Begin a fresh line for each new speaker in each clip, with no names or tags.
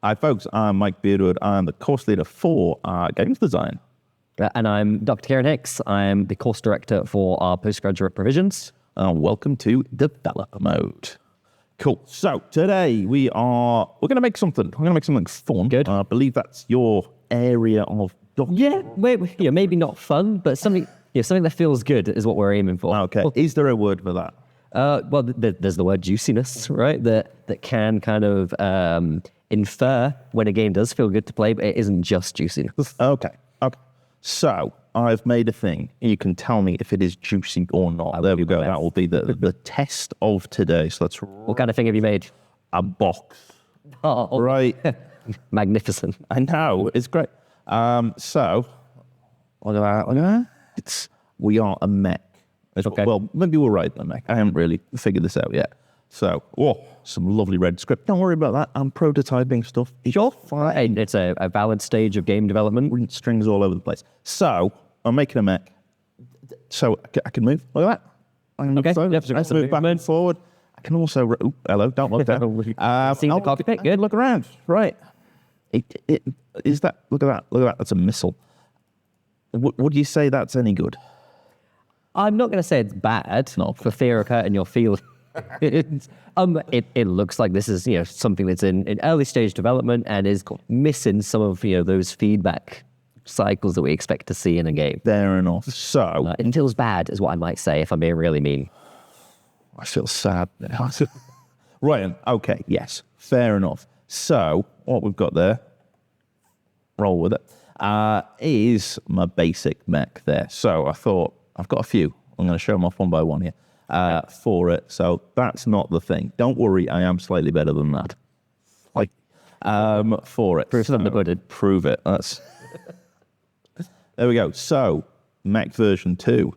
Hi, folks. I'm Mike Beardwood. I'm the course leader for games design.
And I'm Dr. Kieran Hicks. I'm the course director for our postgraduate provisions.
Welcome to developer mode. Cool. So today we're going to make something. We're going to make something fun.
Good.
I believe that's your area of.
Yeah, maybe not fun, but something that feels good is what we're aiming for.
Okay. Is there a word for that?
Well, there's the word juiciness, right? That can kind of infer when a game does feel good to play, but it isn't just juiciness.
Okay. So I've made a thing. You can tell me if it is juicy or not. There we go. That will be the test of today. So let's.
What kind of thing have you made?
A box.
Oh,
Right.
Magnificent.
I know. It's great. So look at that. We are a mech.
Okay.
Well, maybe we'll write the mech. I haven't really figured this out yet. So, some lovely red script. Don't worry about that. I'm prototyping stuff.
Sure. Fine. It's a valid stage of game development.
Strings all over the place. So, I'm making a mech. So, I can move. Look at that. I can move
Okay.
forward.
Yep,
I can move back and forward. I can also... hello, don't look down.
See the cockpit? Good.
Look around. Right. Is that... Look at that. That's a missile. Would you say that's any good?
I'm not going to say it's bad, for fear of hurting your feelings. It looks like this is something that's in early stage development and is missing some of those feedback cycles that we expect to see in a game.
Fair enough. So
it feels bad, is what I might say if I'm being really mean.
I feel sad. Ryan. Okay. Yes. Fair enough. So what we've got there, roll with it, is my basic mech there. So I thought I've got a few. I'm going to show them off one by one here. For it, so that's not the thing. Don't worry, I am slightly better than that. For it.
Proof of the pudding.
Prove it. That's there we go. So, Mech version 2.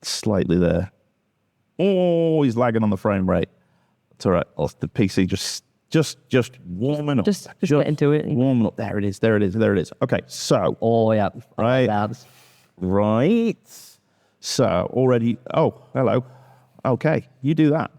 Slightly there. Oh, he's lagging on the frame rate. It's all right. The PC just warming up.
Just get into it.
Warming up. There it is. Okay, so.
Oh yeah.
Right. So already, hello. Okay, you do that.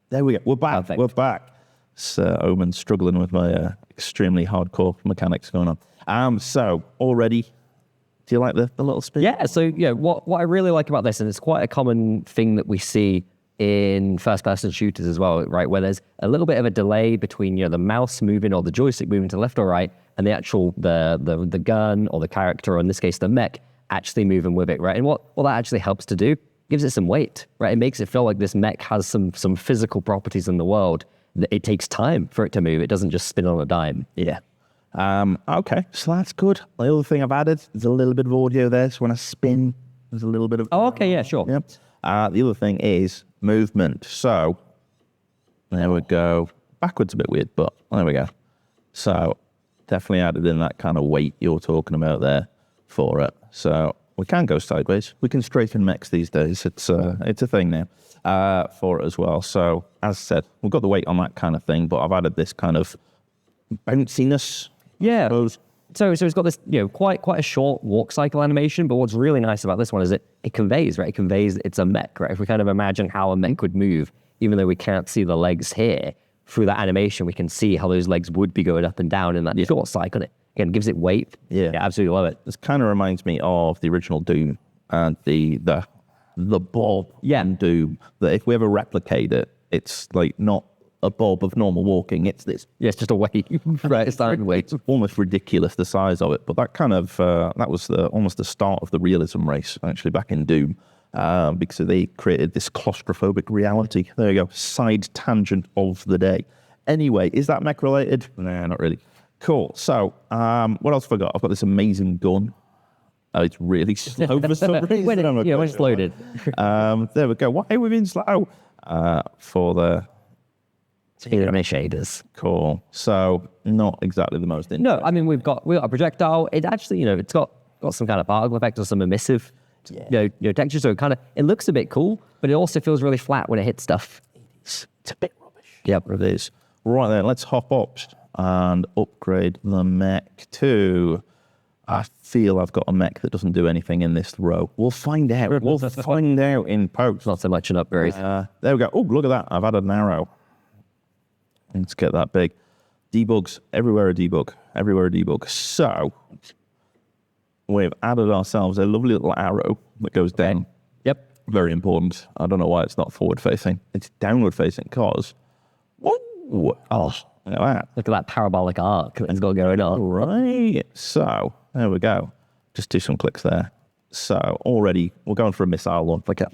There we go. We're back.
Perfect.
We're back. So Omen's struggling with my extremely hardcore mechanics going on. So already, do you like the little spin?
Yeah. So what I really like about this, and it's quite a common thing that we see in first-person shooters as well, right? Where there's a little bit of a delay between the mouse moving or the joystick moving to left or right, and the actual the gun or the character, or in this case the mech, actually moving with it, right? And what that actually helps to do, gives it some weight, right? It makes it feel like this mech has some physical properties in the world. It takes time for it to move. It doesn't just spin on a dime.
Yeah. Okay, so that's good. The other thing I've added is a little bit of audio there, so when I spin, there's a little bit of...
Oh, okay, yeah, sure.
Yep. The other thing is movement. So, there we go. Backwards a bit weird, but there we go. So, definitely added in that kind of weight you're talking about there for it. So, we can go sideways. We can straighten mechs these days. It's a thing now for it as well. So, as I said, we've got the weight on that kind of thing, but I've added this kind of bounciness.
Yeah. So it's got this, quite a short walk cycle animation, but what's really nice about this one is it conveys, right? It conveys it's a mech, right? If we kind of imagine how a mech would move, even though we can't see the legs here, through that animation, we can see how those legs would be going up and down in that short cycle. It again gives it weight.
Yeah,
absolutely love it.
This kind of reminds me of the original Doom and the bob in Doom. That if we ever replicate it, it's like not a bob of normal walking. It's this.
Yeah, it's just a wave, right? It's not weight.
It's almost ridiculous, the size of it. But that kind of that was almost the start of the realism race, actually, back in Doom, because they created this claustrophobic reality. There you go. Side tangent of the day. Anyway, is that mech related? Nah, not really. Cool. So, what else have I got? I've got this amazing gun. Oh, it's really slow for some reason.
when it's loaded.
There we go. Why have we been slow? For the
shaders.
Cool. So not exactly the most interesting.
No, I mean we've got a projectile. It actually, it's got some kind of particle effect or some emissive texture. So it looks a bit cool, but it also feels really flat when it hits stuff.
It's a bit rubbish.
Yep.
It is. Right then, let's hop up and upgrade the mech to I feel I've got a mech that doesn't do anything in this row. We'll find out. We'll find out in post.
Not so much an upgrade.
There we go. Oh, look at that. I've added an arrow. Let's get that big. Debugs. Everywhere a debug. Everywhere a debug. So, we've added ourselves a lovely little arrow that goes down.
Yep.
Very important. I don't know why it's not forward facing. It's downward facing because, whoa. Oh, look at that.
Look at that parabolic arc that's got going on.
Right. So, there we go. Just do some clicks there. So, already, we're going for a missile one. Like a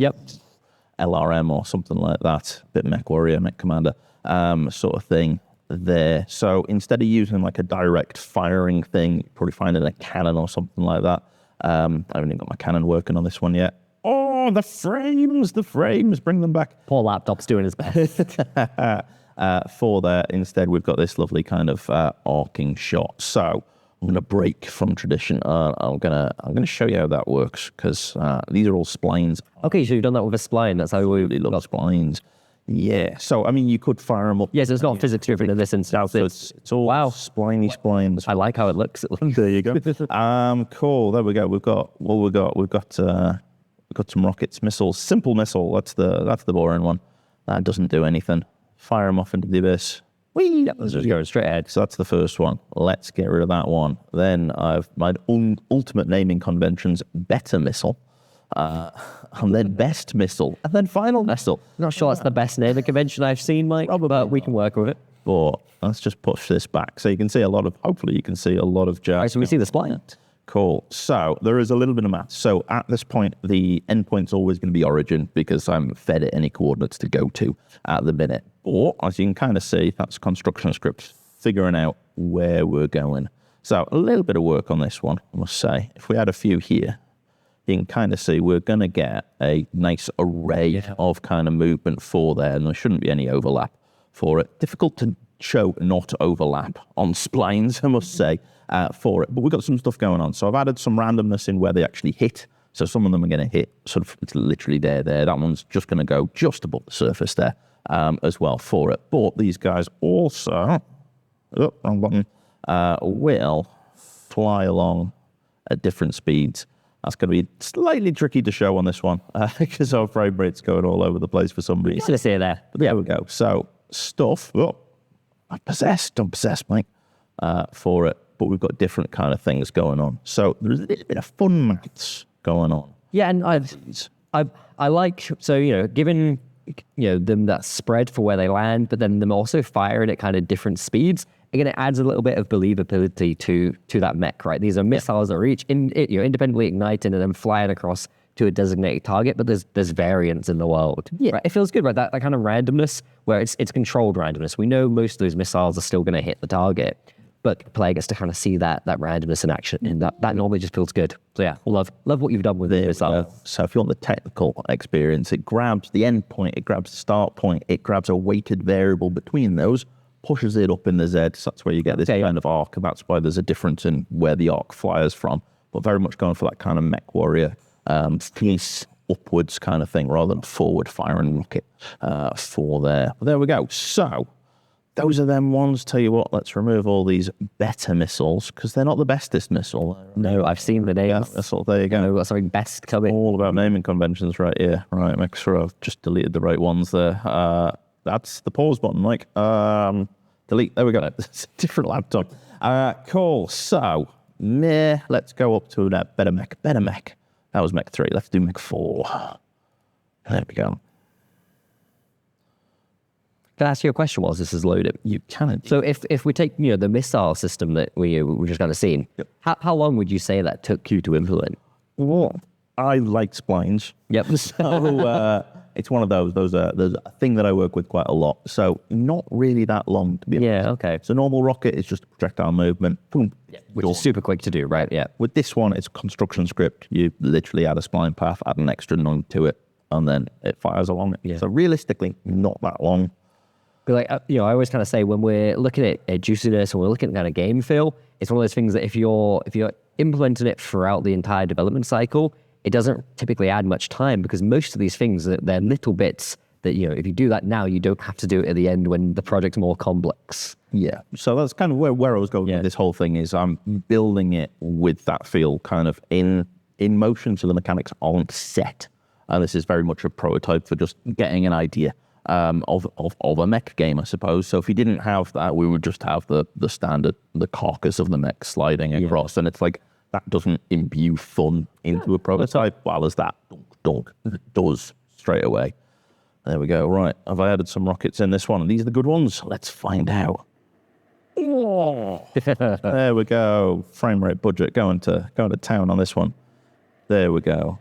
LRM or something like that. Bit mech warrior, mech commander sort of thing there. So, instead of using like a direct firing thing, you're probably finding a cannon or something like that. I haven't even got my cannon working on this one yet. Oh, the frames, bring them back.
Poor laptop's doing his best.
For that, instead, we've got this lovely kind of arcing shot. So I'm going to break from tradition. I'm going to show you how that works because these are all splines.
Okay, so you've done that with a spline. That's how we
Really love splines. Yeah. So I mean, you could fire them up.
Yes, it's not physics driven in this instance.
So it's all spliney splines.
I like how it looks.
There you go. Cool. There we go. We've got some rockets, missiles, simple missile. That's the boring one. That doesn't do anything. Fire them off into the abyss. Whee!
Yep, let's just go straight ahead.
So that's the first one. Let's get rid of that one. Then I've my ultimate naming conventions: better missile, and then best missile, and then final missile.
Not sure that's the best naming convention I've seen, Mike, but we can work with it.
But let's just push this back so you can see hopefully you can see a lot of jazz.
All right, so we see the spline.
Cool. So there is a little bit of math. So at this point, the endpoint's always going to be origin because I'm fed it any coordinates to go to at the minute. Or as you can kind of see, that's construction script figuring out where we're going. So a little bit of work on this one, I must say. If we had a few here, you can kind of see we're going to get a nice array of kind of movement for there, and there shouldn't be any overlap for it. Difficult to show not overlap on splines, I must say, for it. But we've got some stuff going on. So I've added some randomness in where they actually hit. So some of them are going to hit sort of, it's literally there. That one's just going to go just above the surface there as well for it. But these guys also, wrong button, will fly along at different speeds. That's going to be slightly tricky to show on this one because our frame rate's going all over the place for some reason.
It's going to say there.
But there we go. So stuff, I'm possessed, Mike, for it. But we've got different kind of things going on. So there's a little bit of fun maths going on.
Yeah, and I like, so, given, them that spread for where they land, but then them also firing at kind of different speeds, again, it adds a little bit of believability to that mech, right? These are missiles that are each independently igniting and then flying across to a designated target, but there's variance in the world. Yeah. Right? It feels good, right? That kind of randomness where it's controlled randomness. We know most of those missiles are still going to hit the target, but the player gets to kind of see that randomness in action, and that normally just feels good. So yeah, love what you've done with this.
So if you want the technical experience, it grabs the end point, it grabs the start point, it grabs a weighted variable between those, pushes it up in the Z. So that's where you get this kind of arc, and that's why there's a difference in where the arc flies from. But very much going for that kind of mech warrior, face upwards kind of thing rather than forward firing rocket for there. But there we go. So those are them ones. Tell you what, let's remove all these better missiles because they're not the bestest missile.
No, I've seen the names.
Yeah, there you go.
We've got something best coming.
All about naming conventions right here. Right, make sure I've just deleted the right ones there. That's the pause button, Mike. Delete. There we go. It's a different laptop. Cool. So, let's go up to that better mech. That was mech 3. Let's do mech 4. There we go.
Can I ask you a question whilst this is loaded?
You can.
So if we take the missile system that we just kind of seen, how long would you say that took you to implement?
Well, I like splines.
Yep.
So it's one of those. There's a thing that I work with quite a lot. So not really that long to be honest.
Yeah. Okay.
So normal rocket is just a projectile movement. Boom.
Yeah, which is super quick to do, right? Yeah.
With this one, it's construction script. You literally add a spline path, add an extra none to it, and then it fires along it. Yeah. So realistically, not that long.
But I always kind of say when we're looking at juiciness and we're looking at kind of game feel, it's one of those things that if you're implementing it throughout the entire development cycle, it doesn't typically add much time because most of these things, they're little bits that, if you do that now, you don't have to do it at the end when the project's more complex.
Yeah. So that's kind of where I was going with this whole thing is I'm building it with that feel kind of in motion, so the mechanics aren't set. And this is very much a prototype for just getting an idea of a mech game, I suppose. So if you didn't have that, we would just have the standard, the carcass of the mech sliding across. And it's like, that doesn't imbue fun into a prototype, well as that does straight away. There we go. Right. Have I added some rockets in this one? And these are the good ones. Let's find out. There we go. Frame rate budget going to town on this one. There we go.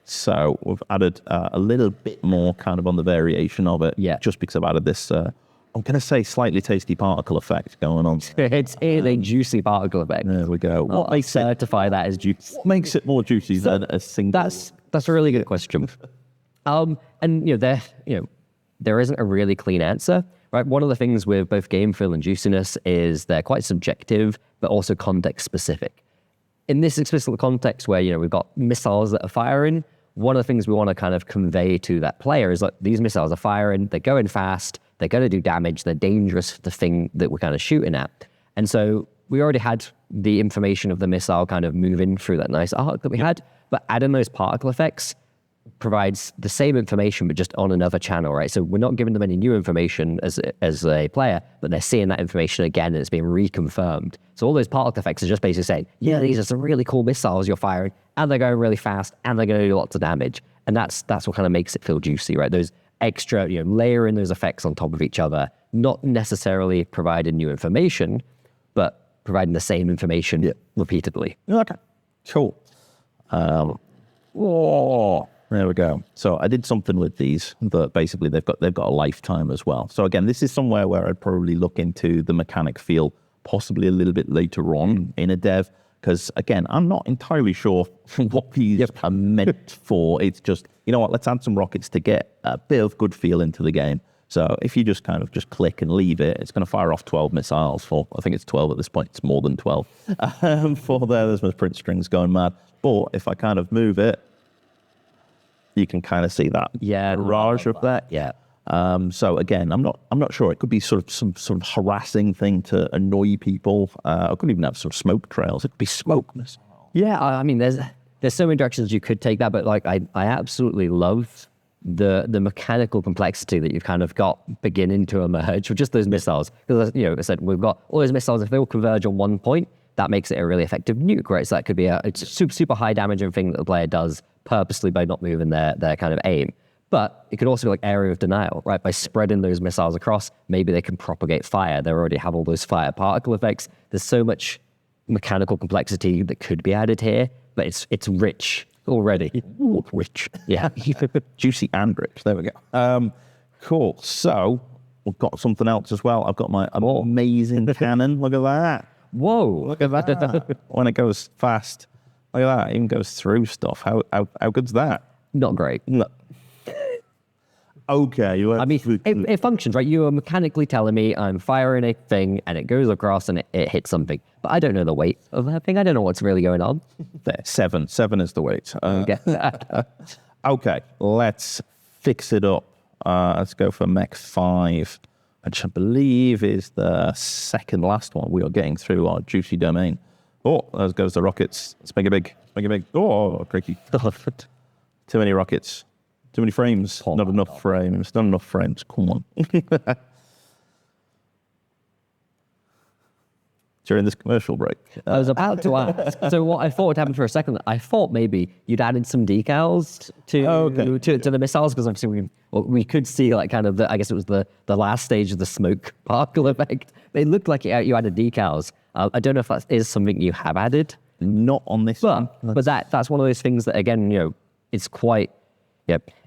So we've added a little bit more kind of on the variation of it.
Yeah.
Just because I've added this, I'm going to say slightly tasty particle effect going on.
It's a juicy particle effect.
There we go.
What makes certify that as juicy?
What makes it more juicy than a single?
That's a really good question. And there isn't a really clean answer, right? One of the things with both game feel and juiciness is they're quite subjective, but also context specific. In this explicit context where, we've got missiles that are firing, one of the things we want to kind of convey to that player is like, these missiles are firing, they're going fast, they're going to do damage, they're dangerous for the thing that we're kind of shooting at. And so we already had the information of the missile kind of moving through that nice arc that we had, but adding those particle effects provides the same information, but just on another channel, right? So we're not giving them any new information as a player, but they're seeing that information again and it's being reconfirmed. So all those particle effects are just basically saying, yeah, these are some really cool missiles you're firing, and they're going really fast, and they're going to do lots of damage. And that's what kind of makes it feel juicy, right? Those extra, layering those effects on top of each other, not necessarily providing new information, but providing the same information repeatedly.
Okay, cool. There we go. So I did something with these that basically they've got a lifetime as well. So again, this is somewhere where I'd probably look into the mechanic feel possibly a little bit later on in a dev, because again, I'm not entirely sure what these are meant for. It's just, let's add some rockets to get a bit of good feel into the game. So if you just kind of just click and leave it, it's going to fire off 12 missiles for, I think it's 12 at this point. It's more than 12 there's my print strings going mad. But if I kind of move it, you can kind of see that barrage of that.
Yeah.
So again, I'm not sure. It could be sort of some sort of harassing thing to annoy people. I could even have some smoke trails. It could be smoke missiles.
Yeah, I mean, there's so many directions you could take that, but like I absolutely love the mechanical complexity that you've kind of got beginning to emerge with just those missiles. Because I said we've got all those missiles. If they all converge on one point, that makes it a really effective nuke, right? So that could be it's a super high damaging thing that the player does purposely by not moving their kind of aim. But it could also be like area of denial, right? By spreading those missiles across, maybe they can propagate fire. They already have all those fire particle effects. There's so much mechanical complexity that could be added here, but it's rich already.
Ooh, rich.
Yeah.
Juicy and rich. There we go. Cool. So we've got something else as well. I've got my amazing cannon. Look at that.
Whoa.
Look at that. When it goes fast. Look at that. It even goes through stuff. How good's that?
Not great.
No. Okay.
I mean, it functions, right? You are mechanically telling me I'm firing a thing and it goes across and it hits something. But I don't know the weight of that thing. I don't know what's really going on.
There, 7. 7 is the weight.
Okay.
Okay, let's fix it up. Let's go for mech 5, which I believe is the second last one we are getting through our juicy domain. Oh, there goes the rockets. Let's make it big. Make it big. Oh, cricky. Too many rockets. Too many frames. Not enough frames. Not enough frames. Come on. During this commercial break.
I was about to ask. So what I thought would happen for a second, I thought maybe you'd added some decals to the missiles, because obviously we could see like kind of I guess it was the last stage of the smoke particle effect. It looked like you added decals. I don't know if that is something you have added.
Not on this one.
But that's one of those things that, again, it's quite,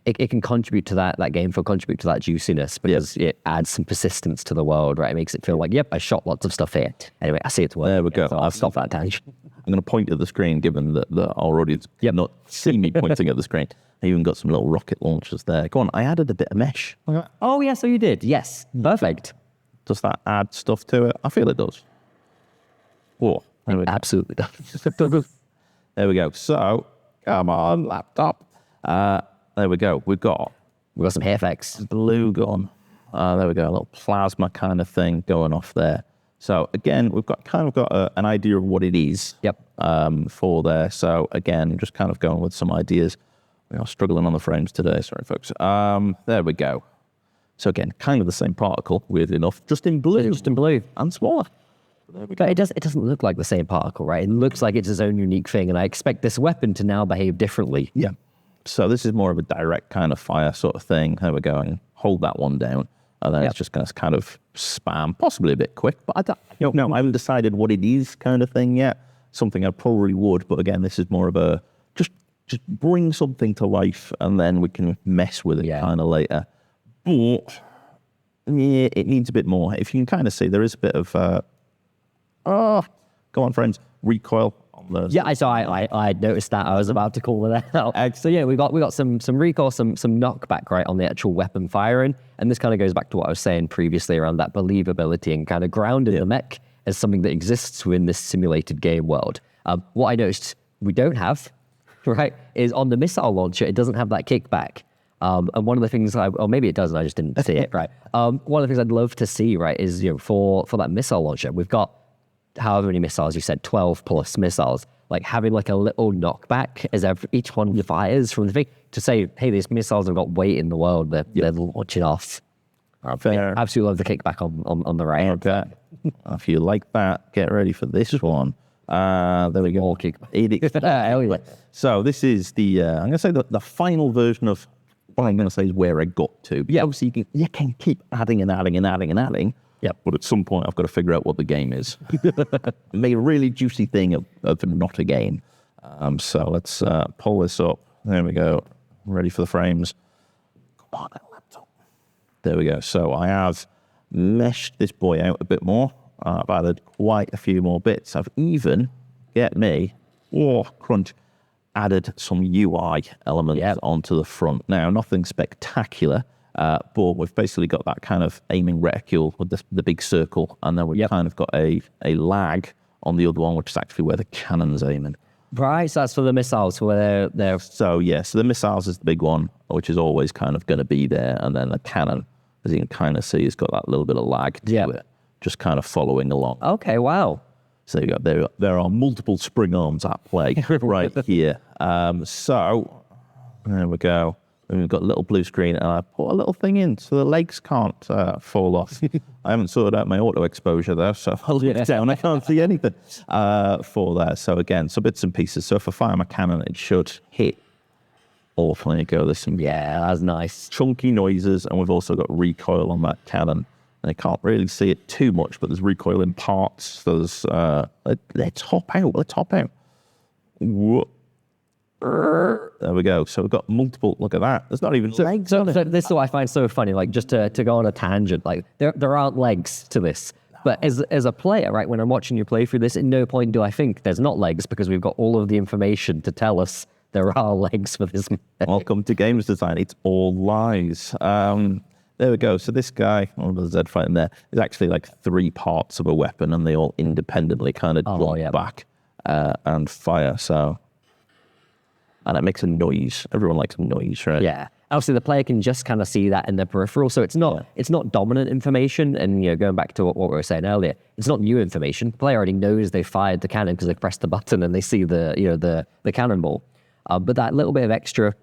it can contribute to that game feel, contribute to that juiciness, because it adds some persistence to the world, right? It makes it feel like, I shot lots of stuff here. Anyway, I see it's working.
There we go.
So I'll stop that tangent.
I'm going to point at the screen, given that the audience not see me pointing at the screen. I even got some little rocket launchers there. Go on, I added a bit of mesh.
Oh, yeah, so you did. Yes, perfect.
Does that add stuff to it? I feel it does. Oh,
It absolutely does.
there we go. So, come on, laptop. There we go. We've got
We've got some hair effects.
Blue gun. There we go, a little plasma kind of thing going off there. So again, we've got an idea of what it is.
Yep.
For there. So again, just kind of going with some ideas. We are struggling on the frames today. Sorry, folks. There we go. So again, kind of the same particle, weirdly enough, just in blue.
Just in blue.
And smaller.
But it doesn't look like the same particle, right? It looks like it's its own unique thing, and I expect this weapon to now behave differently.
Yeah. So this is more of a direct kind of fire sort of thing. There we go. And hold that one down. And then it's just going to kind of spam, possibly a bit quick, but I haven't decided what it is kind of thing yet. Something I probably would, but again, this is more of a just bring something to life, and then we can mess with it kind of later. But yeah, it needs a bit more. If you can kind of see, there is a bit of go on, friends, recoil on the
I noticed that. I was about to call it out. So yeah, we got some recoil, some knockback right on the actual weapon firing, and this kind of goes back to what I was saying previously around that believability and kind of grounding the mech as something that exists within this simulated game world. What I noticed we don't have, right, is on the missile launcher, it doesn't have that kickback. And one of the things, or maybe it does, and I just didn't see it, right? One of the things I'd love to see, right, is for that missile launcher, we've got however many missiles you said, 12 plus missiles, like having like a little knockback as each one fires from the thing to say, hey, these missiles have got weight in the world, they're launching off.
Fair.
Absolutely love the kickback on the right.
Okay. If you like that, get ready for this one. There we go.
More kickback. Hell yeah.
So this is the, I'm going to say the final version of what I'm going to say is where I got to. Yeah, obviously you can keep adding and adding and adding and adding.
Yep.
But at some point I've got to figure out what the game is. Make a really juicy thing of not a game. So let's pull this up. There we go. Ready for the frames. Come on, laptop. There we go. So I have meshed this boy out a bit more. I've added quite a few more bits. I've even, crunch, added some UI elements onto the front. Now, nothing spectacular, but we've basically got that kind of aiming reticule with the big circle, and then we've kind of got a lag on the other one, which is actually where the cannon's aiming.
Right, so that's for the missiles, where they're...
So the missiles is the big one, which is always kind of going to be there, and then the cannon, as you can kind of see, has got that little bit of lag to it, just kind of following along.
Okay, wow.
So you go, there are multiple spring arms at play right here. So there we go. And we've got a little blue screen, and I put a little thing in so the legs can't fall off. I haven't sorted out my auto exposure though, so if I look down, I can't see anything for that. So again, some bits and pieces. So if I fire my cannon, it should hit off. There you go. There's some
that's nice.
chunky noises, and we've also got recoil on that cannon. And I can't really see it too much, but there's recoil in parts. There's let's hop out. Whoa. There we go. So we've got multiple. Look at that. There's not even legs on it.
So this is what I find so funny. Like just to go on a tangent, like there aren't legs to this. But as a player, right, when I'm watching you play through this, at no point do I think there's not legs, because we've got all of the information to tell us there are legs for this.
Welcome to games design. It's all lies. There we go. So this guy, the Z fighting there, is actually like 3 parts of a weapon, and they all independently kind of drop back and fire. And it makes a noise. Everyone likes a noise, right?
Yeah. Obviously, the player can just kind of see that in their peripheral, so it's not dominant information. And going back to what we were saying earlier, it's not new information. The player already knows they fired the cannon because they pressed the button and they see the cannonball. But that little bit of extra,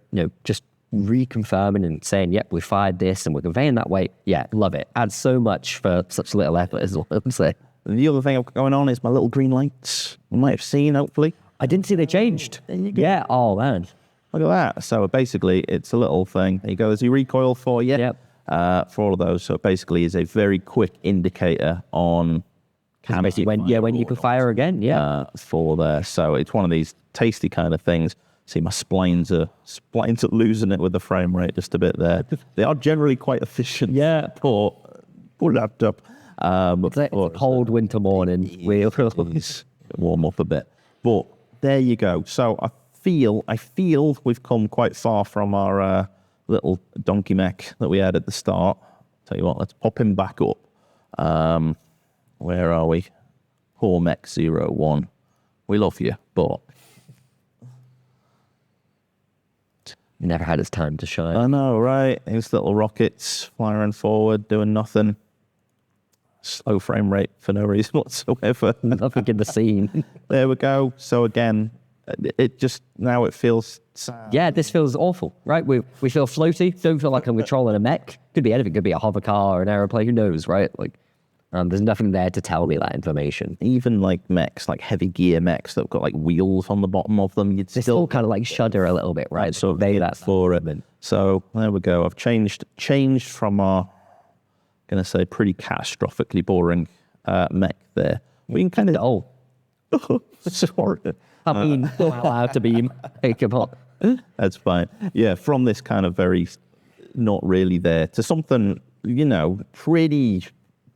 just reconfirming and saying, yep, we fired this and we're conveying that weight. Yeah, love it. Adds so much for such little effort, as well. Say.
The other thing I've got going on is my little green lights. You might have seen, hopefully.
I didn't see they changed.
There you go.
Yeah. Oh man.
Look at that. So basically, it's a little thing. There you go. There's your recoil for you.
Yep.
For all of those. So basically, is a very quick indicator on
basically when you can fire again. Yeah.
For there. So it's one of these tasty kind of things. See, my splines are losing it with the frame rate just a bit there. They are generally quite efficient.
Yeah.
Poor laptop.
It's a cold winter morning. We'll
warm up a bit. But there you go. So I feel we've come quite far from our little donkey mech that we had at the start. Tell you what, let's pop him back up. Where are we? Poor Mech 01. We love you, but
never had its time to shine.
I know, right? These little rockets firing forward, doing nothing. Slow frame rate for no reason whatsoever.
Nothing in the scene.
There we go. So again, it just, now it feels sad.
Yeah, this feels awful, right? We feel floaty. Don't feel like I'm controlling a mech. Could be anything. Could be a hover car or an aeroplane. Who knows, right? Like, there's nothing there to tell me that information.
Even like mechs, like heavy gear mechs that have got like wheels on the bottom of them, you'd
They
still
still kind of like shudder a little bit, right?
sort of
They
that for it. So there we go. I've changed from our, going to say, pretty catastrophically boring mech there. We can kind of sorry.
I mean, allowed to be come on.
That's fine. Yeah, from this kind of very not really there to something,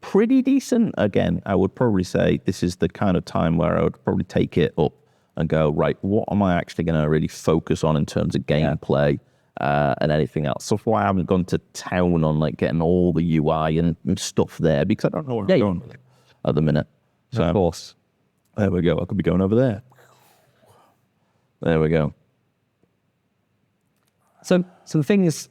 pretty decent. Again, I would probably say this is the kind of time where I would probably take it up and go, right, what am I actually going to really focus on in terms of gameplay and anything else? So why I haven't gone to town on like getting all the UI and stuff there, because I don't know where I'm going with it at the minute. So
Of course.
there we go. I could be going over there. There we go.
So the thing is,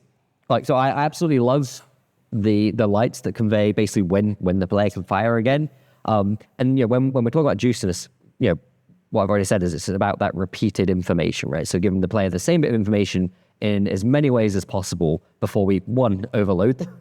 like, so I absolutely love the lights that convey basically when the player can fire again. And when we're talking about juiciness, what I've already said is it's about that repeated information, right? So giving the player the same bit of information in as many ways as possible before we overload them,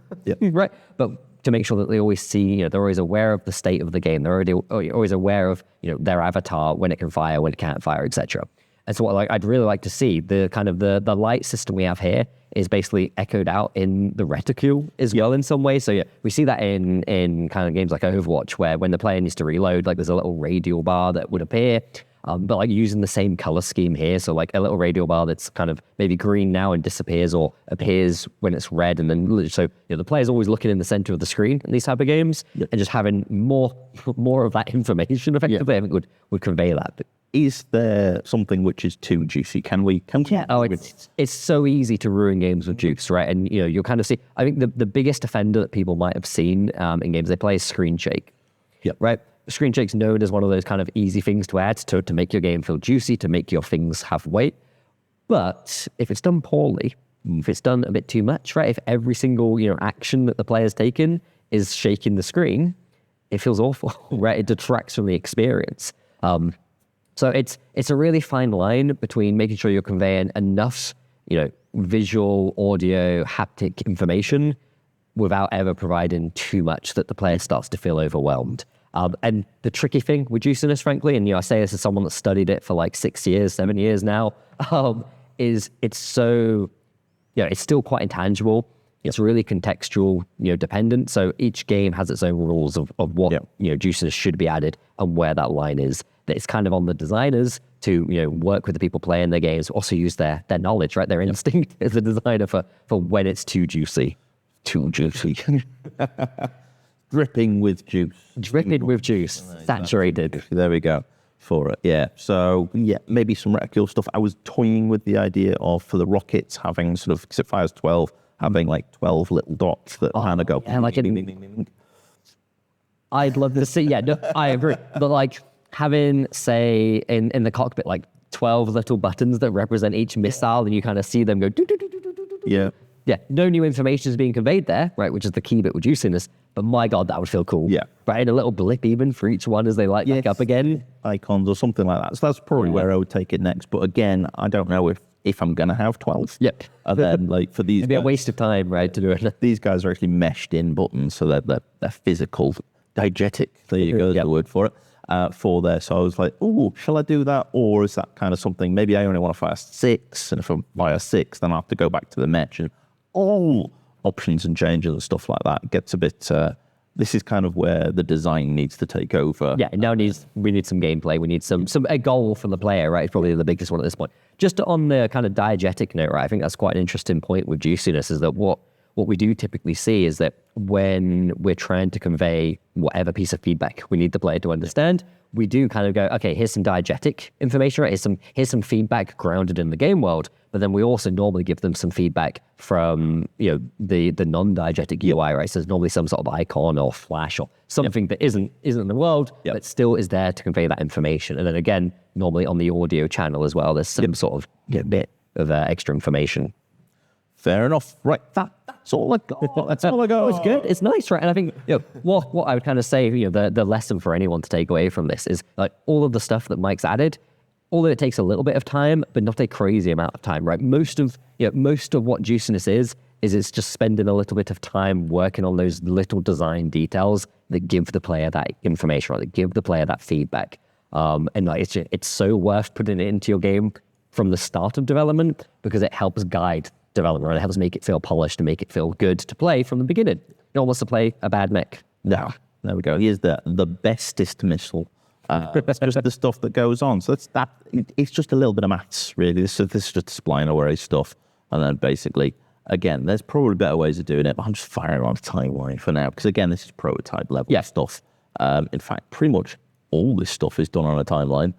right? But to make sure that they always see, they're always aware of the state of the game. They're always aware of their avatar, when it can fire, when it can't fire, etc. And so what I'd really like to see, the kind of the light system we have here is basically echoed out in the reticule as well in some way. So we see that in kind of games like Overwatch, where when the player needs to reload, like there's a little radial bar that would appear, but like using the same color scheme here. So like a little radial bar that's kind of maybe green now and disappears, or appears when it's red. And then so the player's always looking in the center of the screen in these type of games, and just having more of that information effectively, I think would convey that. But
is there something which is too juicy? Can we?
Oh, it's so easy to ruin games with juice, right? And you'll kind of see. I think the biggest offender that people might have seen in games they play is screen shake. Right. Screen shake's known as one of those kind of easy things to add to make your game feel juicy, to make your things have weight. But if it's done poorly, if it's done a bit too much, right? If every single action that the player's taken is shaking the screen, it feels awful, right? It detracts from the experience. So it's a really fine line between making sure you're conveying enough, visual, audio, haptic information without ever providing too much that the player starts to feel overwhelmed. And the tricky thing with juiciness, frankly, and I say this as someone that studied it for like 6 years, 7 years now, is it's so, it's still quite intangible. It's really contextual, dependent. So each game has its own rules of what, juiciness should be added and where that line is. That it's kind of on the designers to, work with the people playing their games, also use their knowledge, right? Their instinct as a designer for when it's too juicy.
Too juicy. Dripping with juice.
Dripping with juice. Saturated.
There we go. For it, yeah. So, maybe some reticule stuff. I was toying with the idea of, for the rockets, having sort of, because it fires 12, having like 12 little dots that kind of go.
Yeah, like I'd love to see, I agree. But like having, say, in the cockpit, like 12 little buttons that represent each missile, and you kind of see them go.
Yeah.
Yeah, no new information is being conveyed there, right, which is the key bit with juiciness, but my God, that would feel cool.
Yeah.
Right, and a little blip even for each one as they light back up again.
Icons or something like that. So that's probably where I would take it next. But again, I don't know if I'm going to have 12.
Yep.
And then, like, for these
It'd be
guys,
a waste of time, right, to do it.
these guys are actually meshed in buttons, so they're physical, diegetic. There you go, the word for it. For there. So I was like, oh, shall I do that? Or is that kind of something, maybe I only want to fire 6, and if I fire 6, then I have to go back to the mech and all options and changes and stuff like that. It gets a bit, this is kind of where the design needs to take over.
Yeah, now we need some gameplay. We need a goal from the player, right? It's probably the biggest one at this point. Just on the kind of diegetic note, right? I think that's quite an interesting point with juiciness, is that what we do typically see is that when we're trying to convey whatever piece of feedback we need the player to understand, we do kind of go, okay, here's some diegetic information, right? Here's some feedback grounded in the game world, but then we also normally give them some feedback from, the non-diegetic UI, right? So there's normally some sort of icon or flash or something that isn't in the world, but still is there to convey that information. And then again, normally on the audio channel as well, there's some sort of bit of extra information.
Fair enough. Right, that's all I got. That's all I got.
It's good. It's nice, right? And I think what I would kind of say, the lesson for anyone to take away from this is like all of the stuff that Mike's added. Although it takes a little bit of time, but not a crazy amount of time, right? Most of what juiciness is it's just spending a little bit of time working on those little design details that give the player that information, or that give the player that feedback. And like it's so worth putting it into your game from the start of development, because it helps guide development, right? It helps make it feel polished and make it feel good to play from the beginning. You don't want to play a bad mech.
No, there we go. Here's the bestest missile. It's just the stuff that goes on. So it's just a little bit of maths, really. This is just spline array stuff. And then basically, again, there's probably better ways of doing it, but I'm just firing on a timeline for now. Because again, this is prototype level stuff. In fact, pretty much all this stuff is done on a timeline,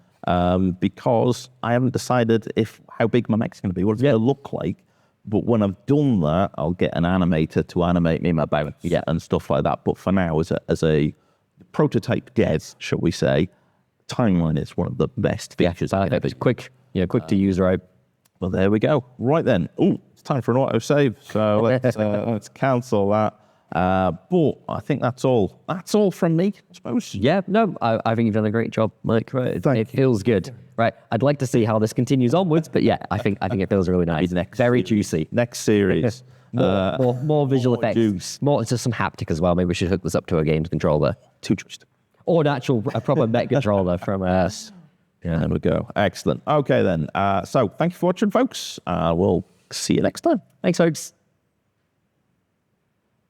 because I haven't decided how big my mech's going to be, what it's going to look like. But when I've done that, I'll get an animator to animate me my bounce and stuff like that. But for now, as a prototype dev, shall we say, timeline is one of the best features.
It's quick to use, right?
Well, there we go. Right then. Oh, it's time for an autosave. So let's cancel that. But I think that's all. That's all from me, I suppose.
Yeah, no, I think you've done a great job, Mike. Right? It feels good. Right. I'd like to see how this continues onwards, but yeah, I think it feels really nice. Very juicy.
Next series.
more visual effects.
Juice.
More just some haptic as well. Maybe we should hook this up to a games controller.
Too juiced.
Or a proper mech controller from us.
Yeah, there we go. Excellent. Okay then. So thank you for watching, folks. We'll see you next time.
Thanks, folks.